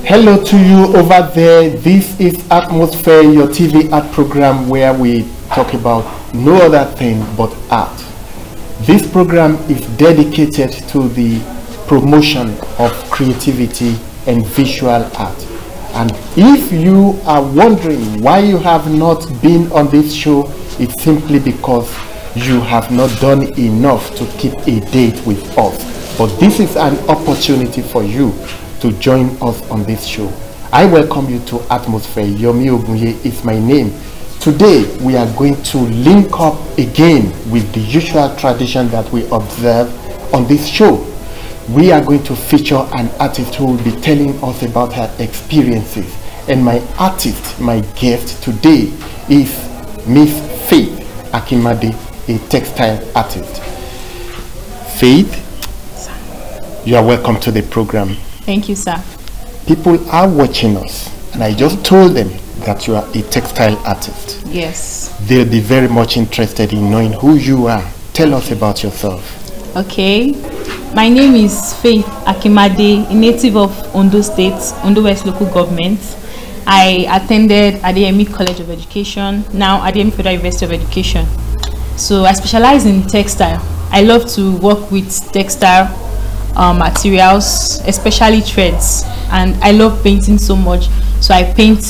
Hello to you over there. This is Artmosphere, your TV art program where we talk about no other thing but art. This program is dedicated to the promotion of creativity and visual art. And if you are wondering why you have not been on this show, it's simply because you have not done enough to keep a date with us. But this is an opportunity for you to join us on this show. I welcome you to Artmosphere. Yomi Ogunye is my name. Today we are going to link up again with the usual tradition that we observe on this show. We are going to feature an artist who will be telling us about her experiences. And my artist, my guest today is Miss Faith Akinmade, a textile artist. Faith, you are welcome to the program. Thank you, sir. People are watching us, and I just told them that you are a textile artist. Yes. They'll be very much interested in knowing who you are. Tell us about yourself. Okay. My name is Faith Akinmade, a native of Ondo State, Ondo West Local Government. I attended Akinmade College of Education, now Akinmade Federal University of Education. So I specialize in textile. I love to work with textile materials, especially threads, and I love painting so much, so I paint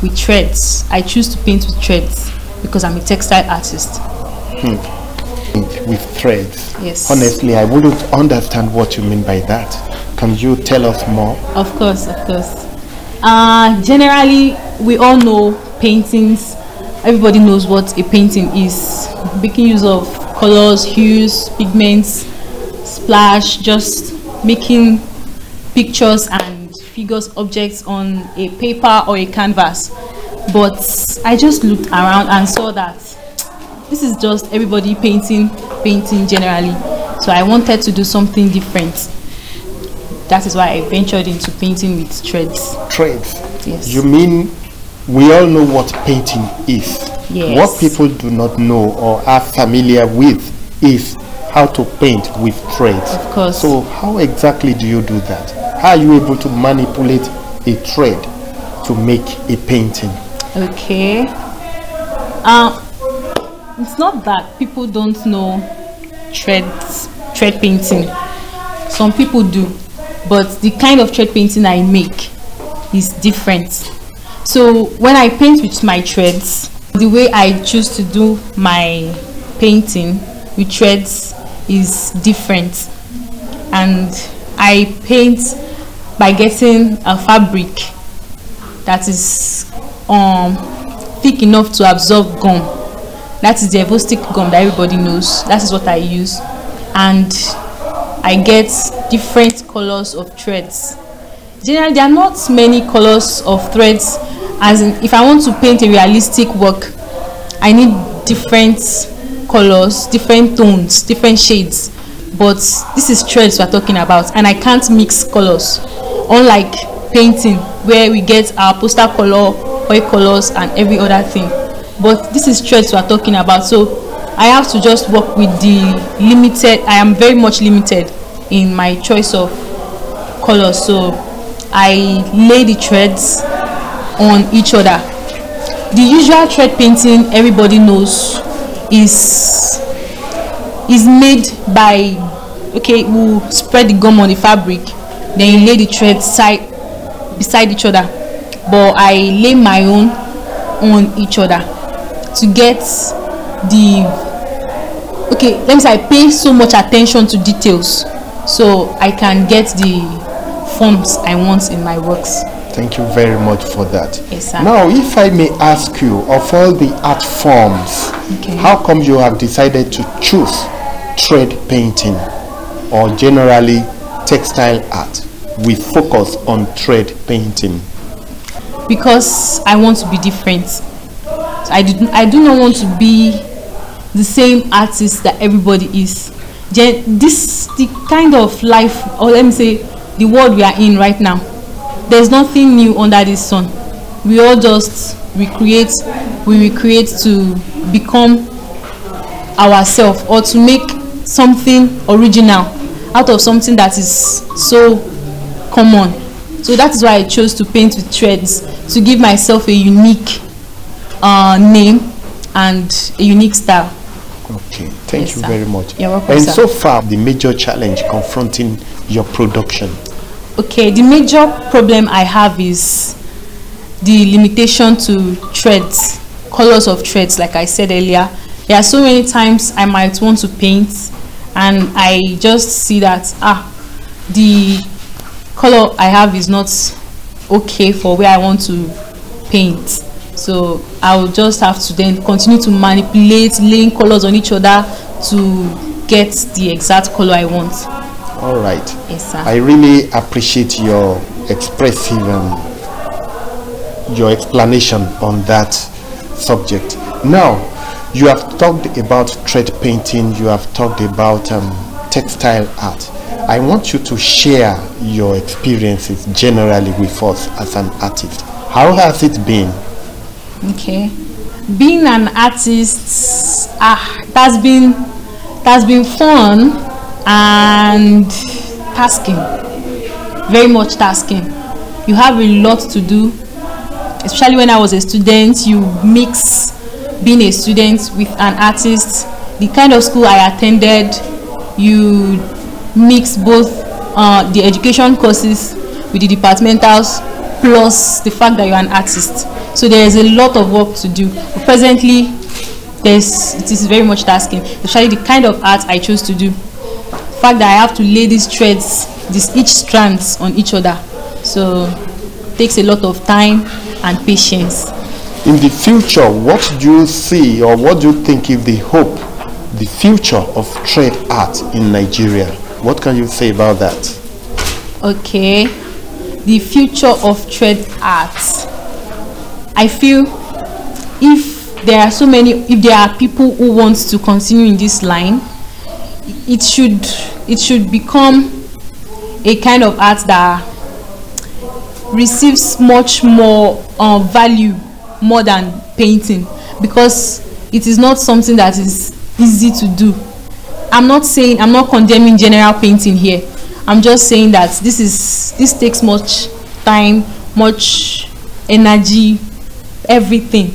with threads. I choose to paint with threads because I'm a textile artist. With threads? Yes. Honestly, I wouldn't understand what you mean by that. Can you tell us more? Of course, of course. Generally, we all know paintings. Everybody knows what a painting is. Making use of colors, hues, pigments, splash, just making pictures and figures, objects on a paper or a canvas. But I just looked around and saw that this is just everybody painting generally. So I wanted to do something different. That is why I ventured into painting with threads. Threads? Yes. You mean we all know what painting is? Yes. What people do not know or are familiar with is how to paint with threads. Of course. So how exactly do you do that? How are you able to manipulate a thread to make a painting? Okay. It's not that people don't know thread painting. Some people do, but the kind of thread painting I make is different. So when I paint with my threads, the way I choose to do my painting with threads is different, and I paint by getting a fabric that is thick enough to absorb gum. That is the Evo-stick gum that everybody knows. That is what I use, and I get different colors of threads. Generally, there are not many colors of threads, as in, if I want to paint a realistic work, I need different colors, different tones, different shades. But this is threads we're talking about, and I can't mix colors, unlike painting where we get our poster color, oil colors, and every other thing. But this is threads we're talking about, so I have to just work with the limited. I am very much limited in my choice of colors, so I lay the threads on each other. The usual thread painting everybody knows is made by, okay, we'll spread the gum on the fabric, then you lay the threads beside each other, but I lay my own on each other to get the okay, let me say I pay so much attention to details so I can get the forms I want in my works. Thank you very much for that. Yes, sir. Now, if I may ask you, of all the art forms, Okay. how come you have decided to choose thread painting or generally textile art? We focus on thread painting. Because I want to be different. I do not want to be the same artist that everybody is. The kind of life, or let me say the world we are in right now, there's nothing new under this sun. We all just recreate to become ourselves, or to make something original out of something that is so common. So that is why I chose to paint with threads, to give myself a unique name and a unique style. Okay, thank Yes, you sir. very much. You're welcome, And sir. so far, the major challenge confronting your production? Okay, the major problem I have is the limitation to threads, colors of threads. Like I said earlier, there are so many times I might want to paint and I just see that the color I have is not okay for where I want to paint. So I will just have to then continue to manipulate, laying colors on each other to get the exact color I want. All right. Yes, sir. I really appreciate your expressive your explanation on that subject. Now, you have talked about thread painting, you have talked about textile art. I want you to share your experiences generally with us as an artist. How has it been? Okay, being an artist, that's been fun and tasking, very much tasking. You have a lot to do, especially when I was a student. You mix being a student with an artist. The kind of school I attended, you mix both the education courses with the departmentals, plus the fact that you're an artist. So there is a lot of work to do. But presently, it is very much tasking, especially the kind of art I chose to do. The fact that I have to lay these threads, each strands on each other. So it takes a lot of time and patience. In the future, what do you see, or what do you think is the hope, the future of thread art in Nigeria? What can you say about that? Okay, the future of thread art. I feel if there are people who want to continue in this line, it should become a kind of art that receives much more value more than painting, because it is not something that is easy to do. I'm not condemning general painting here. I'm just saying that this takes much time, much energy, everything,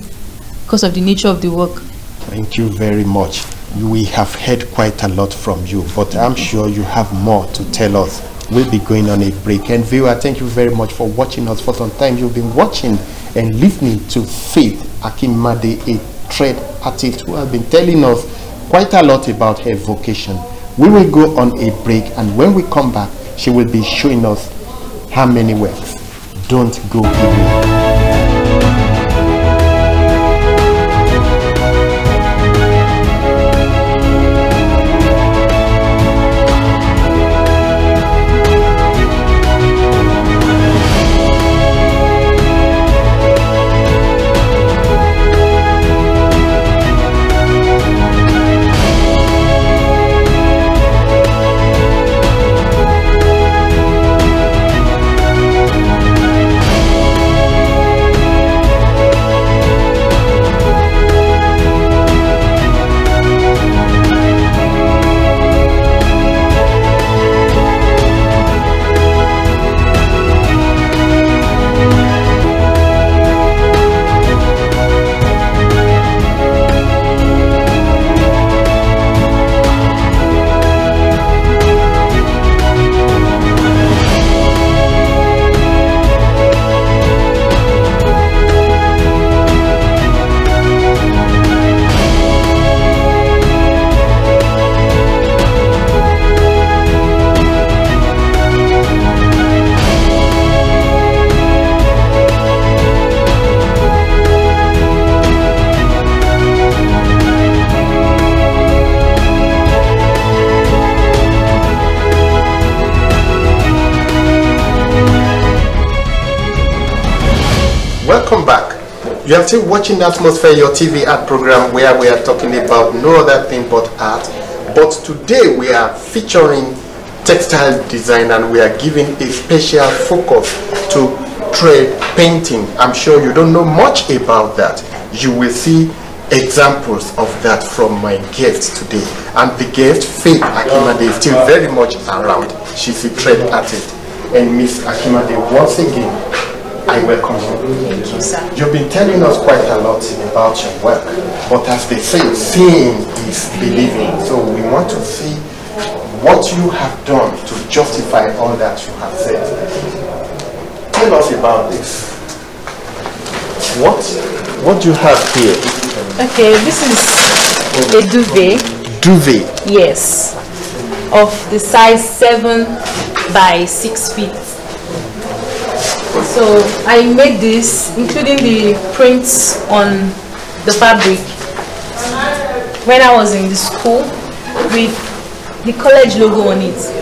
because of the nature of the work. Thank you very much. We have heard quite a lot from you, but I'm sure you have more to tell us. We'll be going on a break. And viewer, thank you very much for watching us. For some time you've been watching and listening to Faith Akinmade, a thread artist who has been telling us quite a lot about her vocation. We will go on a break, and when we come back, she will be showing us how many works. Don't go away. You are still watching Artmosphere, your TV art program, where we are talking about no other thing but art. But today we are featuring textile design, and we are giving a special focus to thread painting. I'm sure you don't know much about that. You will see examples of that from my guest today. And the guest, Faith Akinmade, is still very much around. She's a thread artist. And Miss Akinmade, once again, I welcome you. Thank you, sir. You've been telling us quite a lot about your work, but as they say, seeing is believing. So we want to see what you have done to justify all that you have said. Tell us about this. What do you have here? Okay, this is a duvet. Duvet? Yes. Of the size 7 by 6 feet. So I made this, including the prints on the fabric, when I was in the school, with the college logo on it.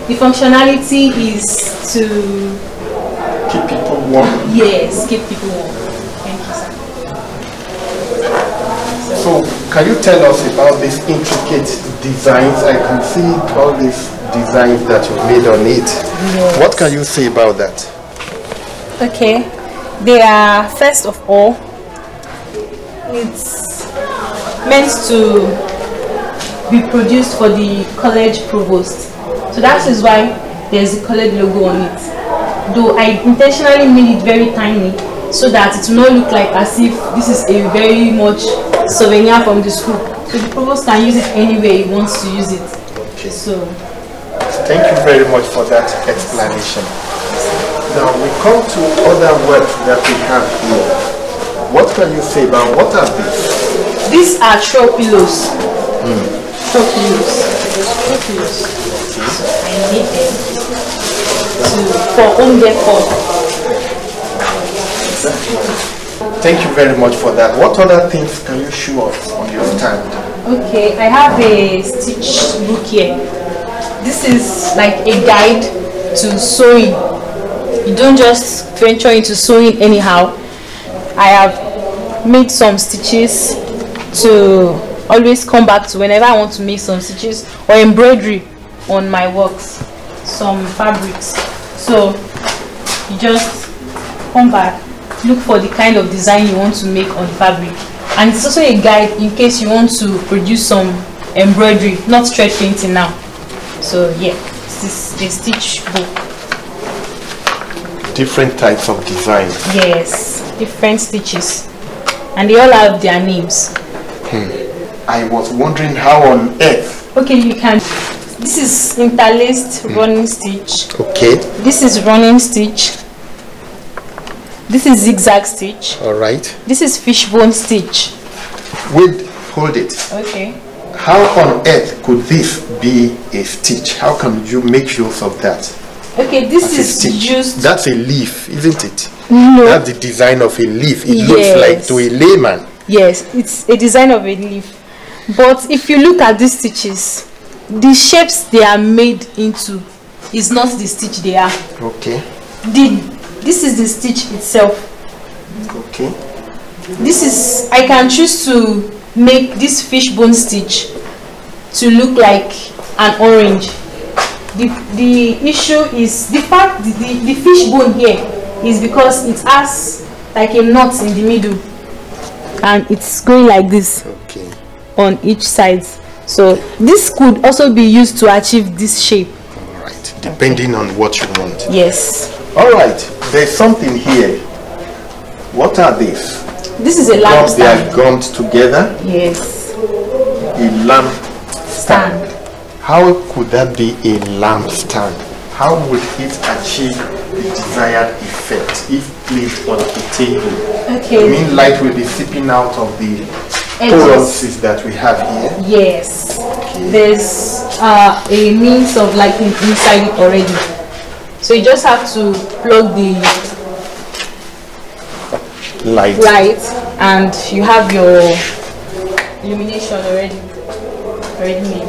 The functionality is to keep people warm. Yes, keep people warm. Thank you, sir. So can you tell us about these intricate designs? I can see all these designs that you've made on it. Yes. What can you say about that? Okay, they are, first of all, it's meant to be produced for the college provost. So that is why there's a college logo on it. Though I intentionally made it very tiny so that it will not look like as if this is a very much souvenir from the school. So the provost can use it any way he wants to use it. Okay. So thank you very much for that explanation. Now we come to other work that we have here. What can you say about what are these? These are throw pillows. Throw pillows. Throw pillows. So I made them for home decor. Thank you very much for that. What other things can you show us on your stand? Okay, I have a stitch book here. This is like a guide to sewing. You don't just venture into sewing anyhow. I have made some stitches to always come back to whenever I want to make some stitches or embroidery on my works, some fabrics. So you just come back, look for the kind of design you want to make on fabric, and it's also a guide in case you want to produce some embroidery, not thread painting now. So yeah, this is a stitch book. Different types of design. Yes, different stitches, and they all have their names. I was wondering how on earth. Okay, you can. This is interlaced running stitch. Okay. This is running stitch. This is zigzag stitch. All right. This is fishbone stitch. Wait, hold it. Okay. How on earth could this be a stitch? How can you make use of that? Okay, this is used. That's a leaf, isn't it? No. That's the design of a leaf. It looks like to a layman. Yes, it's a design of a leaf. But if you look at these stitches, the shapes they are made into is not the stitch they are. Okay. This is the stitch itself. Okay. This is, I can choose to make this fishbone stitch to look like an orange. The issue is the fact the fishbone here is because it has like a knot in the middle, and it's going like this. Okay. On each side. So this could also be used to achieve this shape. All right. Depending on what you want. Yes. All right. There's something here. What are these? This is a lamp stand. They are gummed together. Yes. A lamp stand. How could that be a lamp stand? How would it achieve the desired effect if placed on a table? Okay. I mean, light will be seeping out of the pores that we have here. Yes. Okay. There's a means of lighting inside it already. So you just have to plug the light and you have your illumination already made.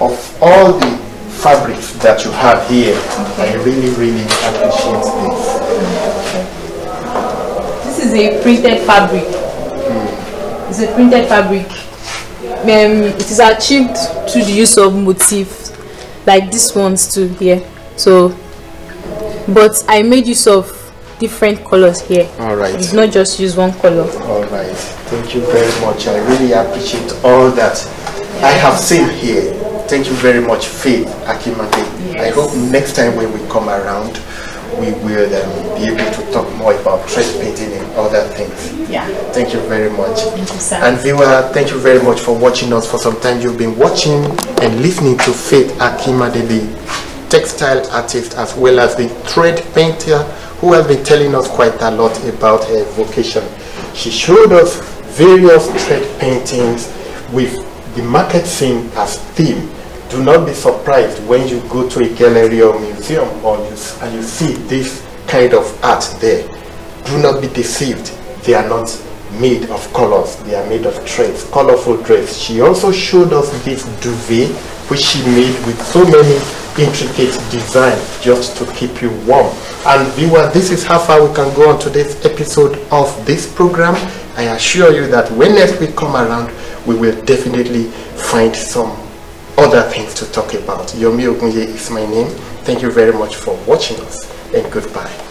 Of all the fabrics that you have here, I really appreciate this. This is a printed fabric. It's a printed fabric. It is achieved through the use of motifs like these ones too here. So, but I made use of different colors here. All right. It's not just use one color. All right. Thank you very much. I really appreciate all that I have seen here. Thank you very much, Faith Akinmade. Yes. I hope next time when we come around, we will be able to talk more about thread painting and other things. Yeah. Thank you very much. Thank you, sir. And viewer, thank you very much for watching us. For some time you've been watching and listening to Faith Akinmade, the textile artist as well as the thread painter, who has been telling us quite a lot about her vocation. She showed us various thread paintings with the market scene as theme. Do not be surprised when you go to a gallery or museum and you see this kind of art there. Do not be deceived. They are not made of colors. They are made of threads, colorful threads. She also showed us this duvet which she made with so many intricate designs just to keep you warm. And viewer, this is how far we can go on today's episode of this program. I assure you that when next we come around, we will definitely find some other things to talk about. Yomi Ogunye is my name. Thank you very much for watching us, and goodbye.